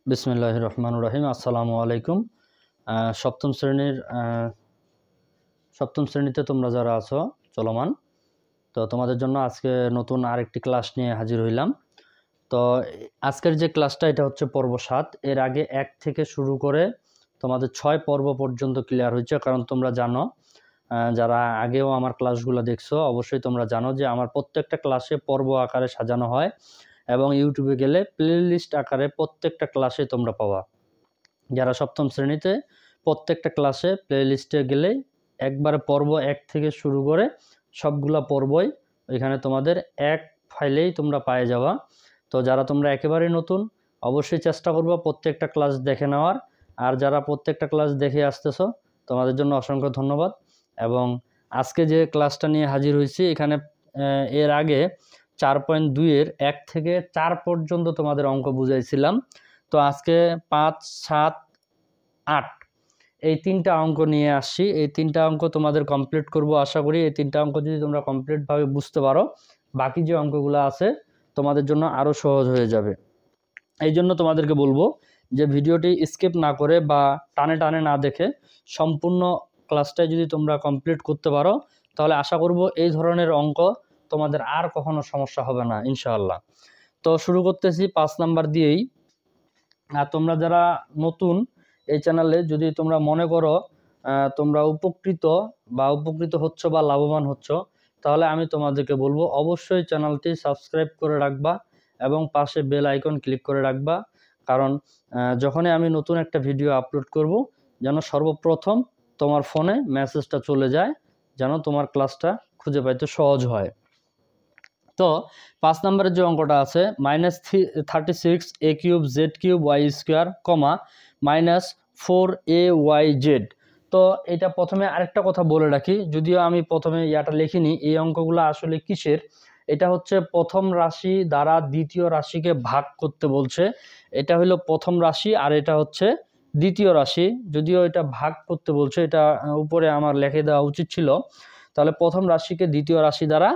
বিসমিল্লাহির রহমানির রহিম। আসসালামু আলাইকুম। সপ্তম শ্রেণীতে তোমরা যারা আছো চলমান, তো তোমাদের জন্য আজকে নতুন আরেকটি ক্লাস নিয়ে হাজির হইলাম। তো আজকের যে ক্লাসটা এটা হচ্ছে পর্ব 7। এর আগে 1 থেকে শুরু করে তোমাদের 6 পর্ব পর্যন্ত ক্লিয়ার হয়েছে, কারণ তোমরা জানো, যারা আগেও আমার ক্লাসগুলো দেখছো অবশ্যই তোমরা জানো যে আমার প্রত্যেকটা ক্লাসে পর্ব আকারে সাজানো হয় এবং ইউটিউবে গেলে প্লেলিস্ট আকারে প্রত্যেকটা ক্লাসে তোমরা পাবা। যারা সপ্তম শ্রেণীতে প্রত্যেকটা ক্লাসে প্লেলিস্টে গেলেই একবারে পর্ব 1 থেকে শুরু করে সবগুলা পর্বই এখানে তোমাদের এক ফাইলেই তোমরা পেয়ে যাবা। তো যারা তোমরা একেবারেই নতুন অবশ্যই চেষ্টা করবা প্রত্যেকটা ক্লাস দেখে নেওয়ার, আর যারা প্রত্যেকটা ক্লাস দেখে আসতেছো তোমাদের জন্য অসংখ্য ধন্যবাদ। এবং আজকে যে ক্লাসটা নিয়ে হাজির হয়েছি এখানে এর আগে 4.2-এর 1 থেকে 4 পর্যন্ত তোমাদের অঙ্ক বুঝাইছিলাম। তো আজকে 5, 7, 8 এই 3টা অঙ্ক নিয়ে আসছি। এই 3টা অঙ্ক তোমাদের কমপ্লিট করব আশা করি। এই 3টা অঙ্ক যদি তোমরা কমপ্লিটভাবে বুঝতে পারো বাকি যে অঙ্কগুলো আছে তোমাদের জন্য আরও সহজ হয়ে যাবে। এই জন্য তোমাদেরকে বলবো যে ভিডিওটি স্কিপ না করে বা টানে টানে না দেখে সম্পূর্ণ ক্লাসটাই যদি তোমরা কমপ্লিট করতে পারো তাহলে আশা করব এই ধরনের অঙ্ক তোমাদের আর কখনো সমস্যা হবে না ইনশাআল্লাহ। তো শুরু করতেছি 5 নাম্বার দিয়েই। আর তোমরা যারা নতুন এই চ্যানেলে যদি তোমরা মনে করো তোমরা উপকৃত হচ্ছ বা লাভবান হচ্ছ, তাহলে আমি তোমাদেরকে বলবো অবশ্যই চ্যানেলটি সাবস্ক্রাইব করে রাখবা এবং পাশে বেল আইকন ক্লিক করে রাখবা। কারণ যখনই আমি নতুন একটা ভিডিও আপলোড করব যেন সর্বপ্রথম তোমার ফোনে মেসেজটা চলে যায়, যেন তোমার ক্লাসটা খুঁজে পাইতে সহজ হয়। তো 5 নম্বরের যে অঙ্কটা আছে -36a³ z³ y² -4ay z। তো এটা প্রথমে আরেকটা কথা বলে রাখি, যদিও আমি প্রথমে ইয়াটা লিখিনি, এই অঙ্কগুলো আসলে কিসের, এটা হচ্ছে প্রথম রাশি দ্বারা দ্বিতীয় রাশিকে ভাগ করতে বলছে। এটা হলো প্রথম রাশি আর এটা হচ্ছে দ্বিতীয় রাশি। যদিও এটা ভাগ করতে বলছে, এটা উপরে আমার লিখে দেওয়া উচিত ছিল। তাহলে প্রথম রাশিকে দ্বিতীয় রাশি দ্বারা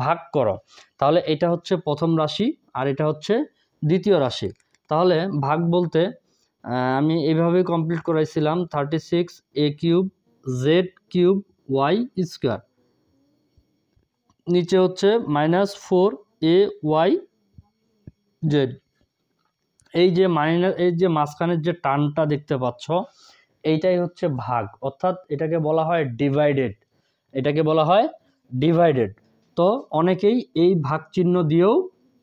ভাগ করো, তাহলে এটা হচ্ছে প্রথম রাশি আর এটা হচ্ছে দ্বিতীয় রাশি। তাহলে ভাগ বলতে আমি এইভাবেই কমপ্লিট করাইছিলাম 36a³ z³ y², নিচে হচ্ছে -4ay z। এই যে মাঝখানের যে টানটা দেখতে পাচ্ছ এইটাই হচ্ছে ভাগ, অর্থাৎ এটাকে বলা হয় ডিভাইডেড। তো অনেকেই এই ভাগ চিহ্ন দিয়েও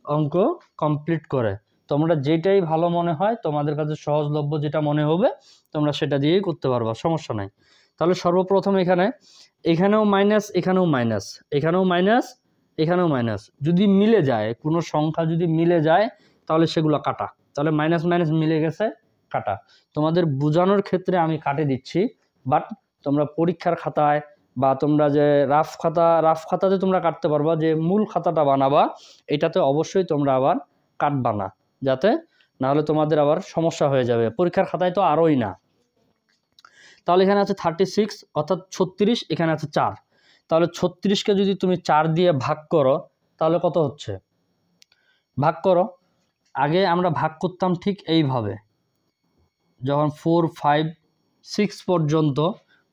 অঙ্ক কমপ্লিট করে। তোমরা যেটাই ভালো মনে হয়, তোমাদের কাছে সহজলভ্য যেটা মনে হবে তোমরা সেটা দিয়েই করতে পারবা, সমস্যা নাই। তাহলে সর্বপ্রথম এখানেও মাইনাস, এখানেও মাইনাস, এখানেও মাইনাস, এখানেও মাইনাস। যদি মিলে যায়, কোনো সংখ্যা যদি মিলে যায় তাহলে সেগুলো কাটা। তাহলে মাইনাস মাইনাস মিলে গেছে, কাটা। তোমাদের বোঝানোর ক্ষেত্রে আমি কাটে দিচ্ছি, বাট তোমরা পরীক্ষার খাতায় বা তোমরা যে রাফ খাতাতে তোমরা কাটতে পারবা, যে মূল খাতাটা বানাবা এটাতে অবশ্যই তোমরা আবার কাটবা না, যাতে নাহলে তোমাদের আবার সমস্যা হয়ে যাবে। পরীক্ষার খাতায় তো আরোই না। তাহলে এখানে আছে 36 অর্থাৎ 36, এখানে আছে 4। তাহলে 36কে যদি তুমি 4 দিয়ে ভাগ করো তাহলে কত হচ্ছে, ভাগ করো। আগে আমরা ভাগ করতাম ঠিক এইভাবে, যখন 4, 5, 6 পর্যন্ত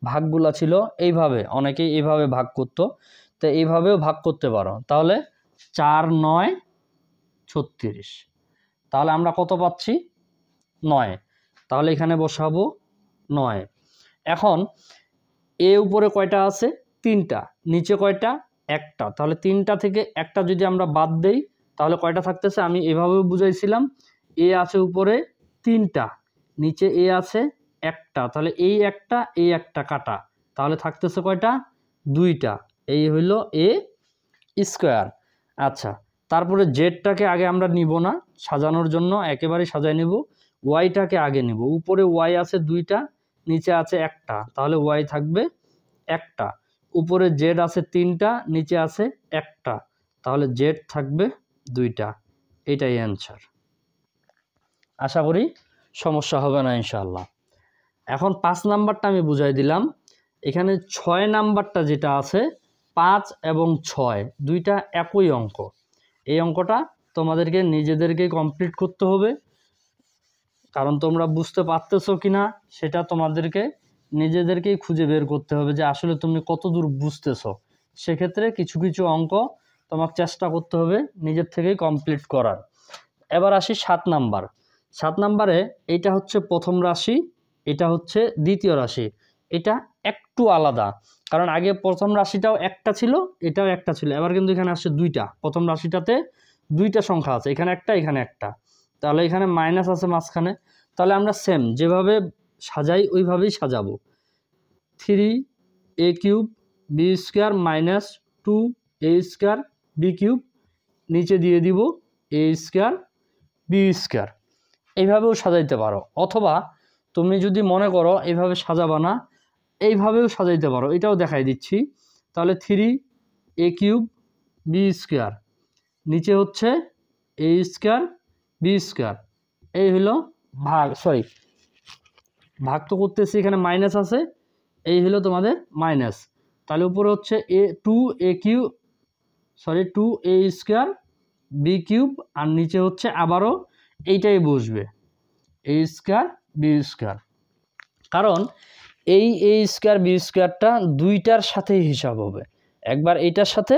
ভাগগুলা ছিল এইভাবে, অনেকেই এইভাবে ভাগ করতো, তো এইভাবেও ভাগ করতে পারো। তাহলে 4, 9, 36। তাহলে আমরা কত পাচ্ছি, 9। তাহলে এখানে বসাবো 9। এখন উপরে কয়টা আছে, 3টা, নিচে কয়টা, 1টা। তাহলে 3টা থেকে 1টা যদি আমরা বাদ দেই তাহলে কয়টা থাকতেছে, আমি এভাবেও বুঝাইছিলাম। আছে উপরে 3টা, নিচে আছে 1টা, তাহলে এই একটা কাটা, তাহলে থাকতেছে কয়টা, 2টা। এই হইল a²। আচ্ছা, তারপরে জেডটাকে আগে আমরা নিব না, সাজানোর জন্য একেবারে সাজাই নেব। ওয়াইটাকে আগে নেব। উপরে ওয়াই আছে 2টা, নিচে আছে 1টা, তাহলে ওয়াই থাকবে 1টা। উপরে জেড আছে 3টা, নিচে আছে 1টা, তাহলে জেড থাকবে 2টা। এটাই অ্যান্সার। আশা করি সমস্যা হবে না ইনশাআল্লাহ। এখন 5 নাম্বারটা আমি বুঝাই দিলাম। এখানে 6 নাম্বারটা যেটা আছে, 5 এবং 6 দুইটা একই অঙ্ক। এই অঙ্কটা তোমাদেরকে নিজেদেরকে কমপ্লিট করতে হবে। কারণ তোমরা বুঝতে পারতেছো কি না সেটা তোমাদেরকে নিজেদেরকেই খুঁজে বের করতে হবে যে আসলে তুমি কতদূর বুঝতেছো। সেক্ষেত্রে কিছু কিছু অঙ্ক তোমাকে চেষ্টা করতে হবে নিজের থেকেই কমপ্লিট করার। এবার আসি 7 নাম্বার। 7 নাম্বারে এটা হচ্ছে প্রথম রাশি, এটা হচ্ছে দ্বিতীয় রাশি। এটা একটু আলাদা, কারণ আগে প্রথম রাশিটাও একটা ছিল, এটাও একটা ছিল। এবার কিন্তু এখানে আসছে দুইটা। প্রথম রাশিটাতে দুইটা সংখ্যা আছে, এখানে একটা এখানে একটা, তাহলে এখানে মাইনাস আছে মাঝখানে। তাহলে আমরা সেম যেভাবে সাজাই ওইভাবেই সাজাবো। 3a³ b² minus 2a² b³ নিচে দিয়ে দিব a² b²। এইভাবেও সাজাইতে পারো, অথবা তুমি যদি মনে করো এইভাবে সাজাবা না, এইভাবেও সাজাইতে পারো, এটাও দেখাই দিচ্ছি। তাহলে 3a³ b², নিচে হচ্ছে a² b²। এই হলো ভাগ, সরি ভাগ তো করতেছি, এখানে মাইনাস আছে, এই হলো তোমাদের মাইনাস। তাহলে উপরে হচ্ছে 2a² b³ আর নিচে হচ্ছে আবারও এইটাই বসবে a² b²। কারণ এই a² b²টা দুইটার সাথেই হিসাব হবে, একবার এইটার সাথে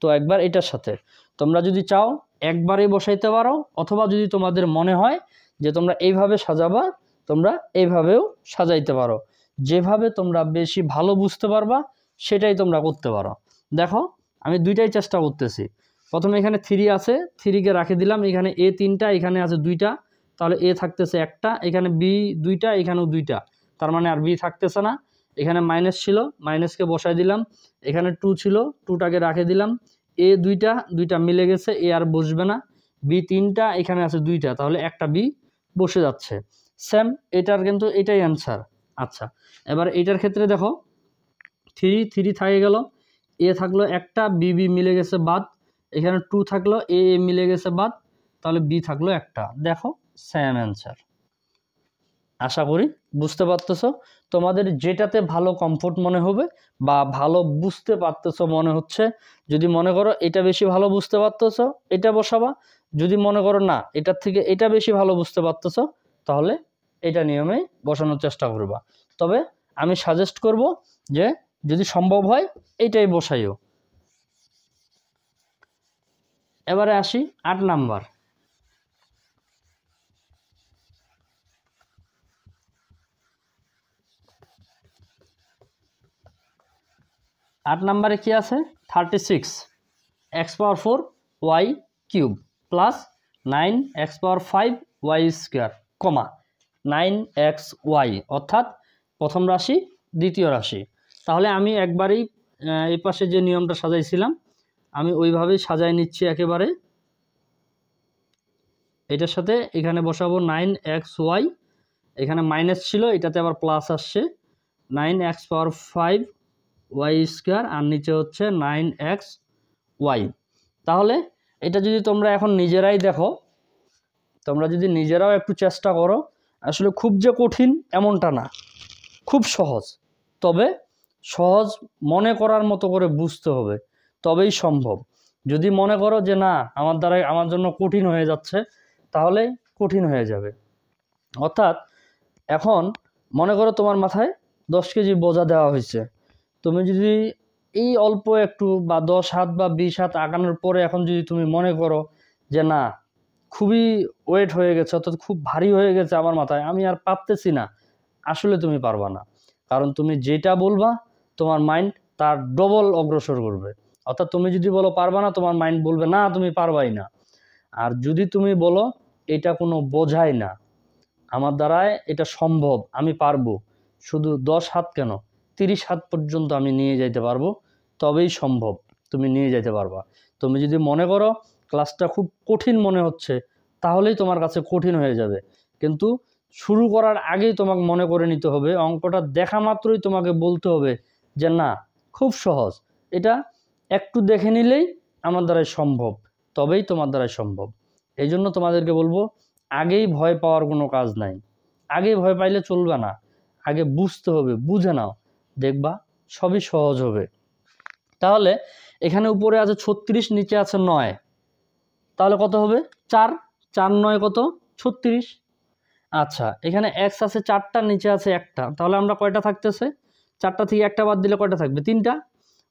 তো একবার এটার সাথে। তোমরা যদি চাও একবারেই বসাইতে পারো, অথবা যদি তোমাদের মনে হয় যে তোমরা এইভাবে সাজাবা, তোমরা এইভাবেও সাজাইতে পারো। যেভাবে তোমরা বেশি ভালো বুঝতে পারবা সেটাই তোমরা করতে পারো। দেখো আমি দুইটাই চেষ্টা করতেছি। প্রথমে এখানে 3 আছে, 3কে রাখে দিলাম, এখানে a 3টা, এখানে আছে 2টা, তাহলে a থাকতেছে একটা, এখানে b 2টা, এখানেও 2টা, তার মানে আর b থাকতেছে না। এখানে মাইনাস ছিল, মাইনাসকে বসাই দিলাম, এখানে 2 ছিল, 2টাকে রাখে দিলাম, a 2টা মিলে গেছে, a আর বসবে না, b 3টা, এখানে আছে 2টা, তাহলে একটা b বসে যাচ্ছে। সেম এটার কিন্তু এটাই অ্যান্সার। আচ্ছা, এবার এটার ক্ষেত্রে দেখো 3 থাকে গেল, a থাকলো একটা, b মিলে গেছে বাদ, এখানে 2 থাকলো, a মিলে গেছে বাদ, তাহলে b থাকলো একটা। দেখো সেম অ্যান্সার। আশা করি বুঝতে পারতেছো। তোমাদের যেটাতে ভালো কমফোর্ট মনে হবে বা ভালো বুঝতে পারতেছো মনে হচ্ছে, যদি মনে করো এটা বেশি ভালো বুঝতে পারতেছো এটা বসাবা, যদি মনে করো না এটার থেকে এটা বেশি ভালো বুঝতে পারতেছো তাহলে এটা নিয়মে বসানোর চেষ্টা করবা। তবে আমি সাজেস্ট করব যে যদি সম্ভব হয় এইটাই বসাইও। এবারে আসি 8 নাম্বার। 8 নাম্বারে কি আছে? 36 x⁴ y³ plus 9x⁵ y², কমা 9xy, অর্থাৎ প্রথম রাশি দ্বিতীয় রাশি। তাহলে আমি একবারেই এই পাশে যে নিয়মটা সাজাইছিলাম আমি ওইভাবেই সাজাই নিচ্ছি একেবারে। এটার সাথে এখানে বসাবো 9xy, এখানে মাইনাস ছিল, এটাতে আবার প্লাস আসছে, 9x⁵ y² আর নিচে হচ্ছে 9xy। তাহলে এটা যদি তোমরা এখন নিজেরাই দেখো, তোমরা যদি নিজেরাও একটু চেষ্টা করো, আসলে খুব যে কঠিন এমনটা না, খুব সহজ। তবে সহজ মনে করার মতো করে বুঝতে হবে, তবেই সম্ভব। যদি মনে করো যে না আমার দ্বারা আমার জন্য কঠিন হয়ে যাচ্ছে, তাহলে কঠিন হয়ে যাবে। অর্থাৎ এখন মনে করো তোমার মাথায় 10 কেজি বোঝা দেওয়া হয়েছে, তুমি যদি এই অল্প একটু বা 10 হাত বা 20 হাত আগানোর পরে এখন যদি তুমি মনে করো যে না খুবই ওয়েট হয়ে গেছে, অর্থাৎ খুব ভারী হয়ে গেছে আমার মাথায়, আমি আর পারতেছি না, আসলে তুমি পারবা না। কারণ তুমি যেটা বলবা তোমার মাইন্ড তার ডবল অগ্রসর করবে। অর্থাৎ তুমি যদি বলো পারবা না, তোমার মাইন্ড বলবে না তুমি পারবাই না। আর যদি তুমি বলো এটা কোনো বোঝাই না, আমার দ্বারায় এটা সম্ভব, আমি পারবো, শুধু 10 হাত কেন 30 হাত পর্যন্ত আমি নিয়ে যাইতে পারবো, তবেই সম্ভব তুমি নিয়ে যেতে পারবা। তুমি যদি মনে করো ক্লাসটা খুব কঠিন মনে হচ্ছে, তাহলেই তোমার কাছে কঠিন হয়ে যাবে। কিন্তু শুরু করার আগেই তোমাকে মনে করে নিতে হবে, অঙ্কটা দেখা মাত্রই তোমাকে বলতে হবে যে না খুব সহজ, এটা একটু দেখে নিলেই আমার দ্বারাই সম্ভব, তবেই তোমার দ্বারাই সম্ভব। এই জন্য তোমাদেরকে বলবো আগেই ভয় পাওয়ার কোনো কাজ নাই, আগেই ভয় পাইলে চলবে না, আগে বুঝতে হবে, বুঝে নাও, দেখবা সবই সহজ হবে। তাহলে এখানে উপরে আছে 36, নিচে আছে 9, তাহলে কত হবে? 4, 4 9 কত? 36। আচ্ছা, এখানে এক্স আছে 4টা, নিচে আছে 1টা, তাহলে আমরা কয়টা থাকতেছে? 4টা থেকে 1টা বাদ দিলে কয়টা থাকবে? 3টা।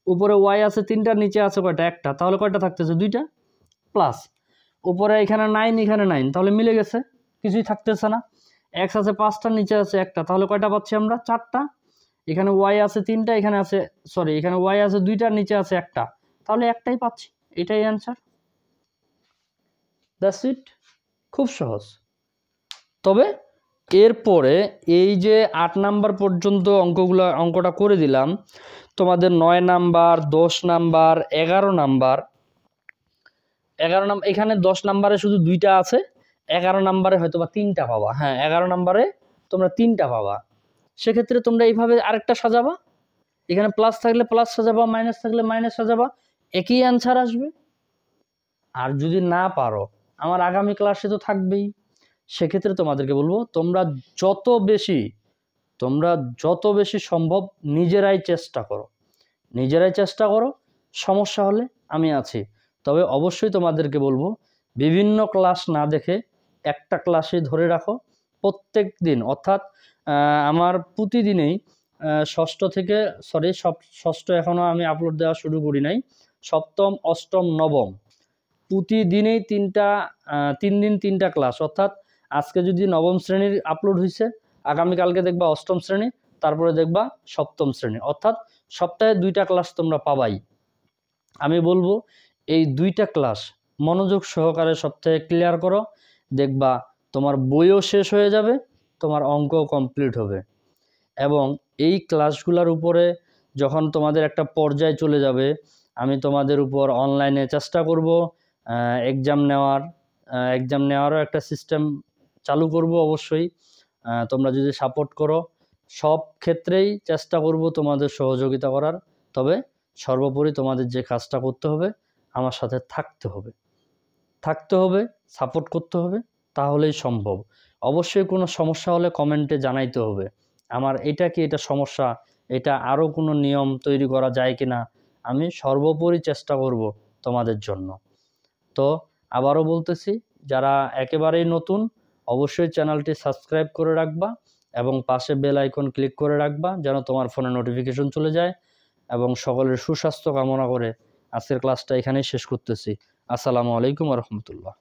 উপরে ওয়াই আছে 3টা, নিচে আছে কয়টা? 1টা, তাহলে কয়টা থাকতেছে? 2টা। প্লাস উপরে এখানে 9, এখানে 9, তাহলে মিলে গেছে, কিছুই থাকতেছে না। এক্স আছে 5টা, নিচে আছে 1টা, তাহলে কয়টা পাচ্ছি আমরা? 4টা। এখানে ওয়াই আছে 3টা, এখানে আছে এখানে ওয়াই আছে 2টা, নিচে আছে 1টা, তাহলে একটাই পাচ্ছি। এটাই অ্যান্সার। দ্যাটস ইট, খুব সহজ। তবে এরপরে এই যে 8 নাম্বার পর্যন্ত অঙ্কটা করে দিলাম, তোমাদের 9 নাম্বার, 10 নাম্বার, 11 নাম্বার, এখানে 10 নাম্বারে শুধু 2টা আছে, 11 নাম্বারে হয়তো বা 3টা পাবা। হ্যাঁ, 11 নাম্বারে তোমরা 3টা পাবা। সেক্ষেত্রে তোমরা এইভাবে আরেকটা সাজাবা, এখানে প্লাস থাকলে প্লাস সাজাবা, মাইনাস থাকলে মাইনাস সাজাবা, একই অ্যান্সার আসবে। আর যদি না পারো, আমার আগামী ক্লাসে তো থাকবেই, সেক্ষেত্রে তোমাদেরকে বলবো তোমরা যত বেশি সম্ভব নিজেরাই চেষ্টা করো। সমস্যা হলে আমি আছি। তবে অবশ্যই তোমাদেরকে বলবো বিভিন্ন ক্লাস না দেখে একটা ক্লাসে ধরে রাখো। প্রত্যেক দিন, অর্থাৎ আমার প্রতিদিনেই ষষ্ঠ এখনও আমি আপলোড দেওয়া শুরু করি নাই, সপ্তম, অষ্টম, নবম প্রতিদিনেই 3 দিন 3টা ক্লাস। অর্থাৎ আজকে যদি নবম শ্রেণীর আপলোড হয়েছে, আগামীকালকে দেখবা অষ্টম শ্রেণী, তারপরে দেখবা সপ্তম শ্রেণী, অর্থাৎ সপ্তাহে 2টা ক্লাস তোমরা পাবাই। আমি বলবো এই 2টা ক্লাস মনোযোগ সহকারে সপ্তাহে ক্লিয়ার করো, দেখবা তোমার বইও শেষ হয়ে যাবে, তোমার অঙ্কও কমপ্লিট হবে। এবং এই ক্লাসগুলোর উপরে যখন তোমাদের একটা পর্যায়ে চলে যাবে, আমি তোমাদের উপর অনলাইনে চেষ্টা করব এক্সাম নেওয়ারও একটা সিস্টেম চালু করব। অবশ্যই তোমরা যদি সাপোর্ট করো, সব ক্ষেত্রেই চেষ্টা করব তোমাদের সহযোগিতা করার। তবে সর্বোপরি তোমাদের যে কাজটা করতে হবে, আমার সাথে থাকতে হবে, সাপোর্ট করতে হবে, তাহলেই সম্ভব। অবশ্যই কোনো সমস্যা হলে কমেন্টে জানাইতে হবে, আমার এটা সমস্যা, এটা আরও কোনো নিয়ম তৈরি করা যায় কিনা। আমি সর্বোপরি চেষ্টা করব তোমাদের জন্য। তো আবারও বলতেছি, যারা একেবারেই নতুন, অবশ্যই চ্যানেলটি সাবস্ক্রাইব করে রাখবা এবং পাশে বেল আইকন ক্লিক করে রাখবা, যেন তোমার ফোনে নোটিফিকেশন চলে যায়। এবং সকলের সুস্বাস্থ্য কামনা করে আজকের ক্লাসটা এখানেই শেষ করতেছি। আসসালামু আলাইকুম ওয়া রাহমাতুল্লাহ।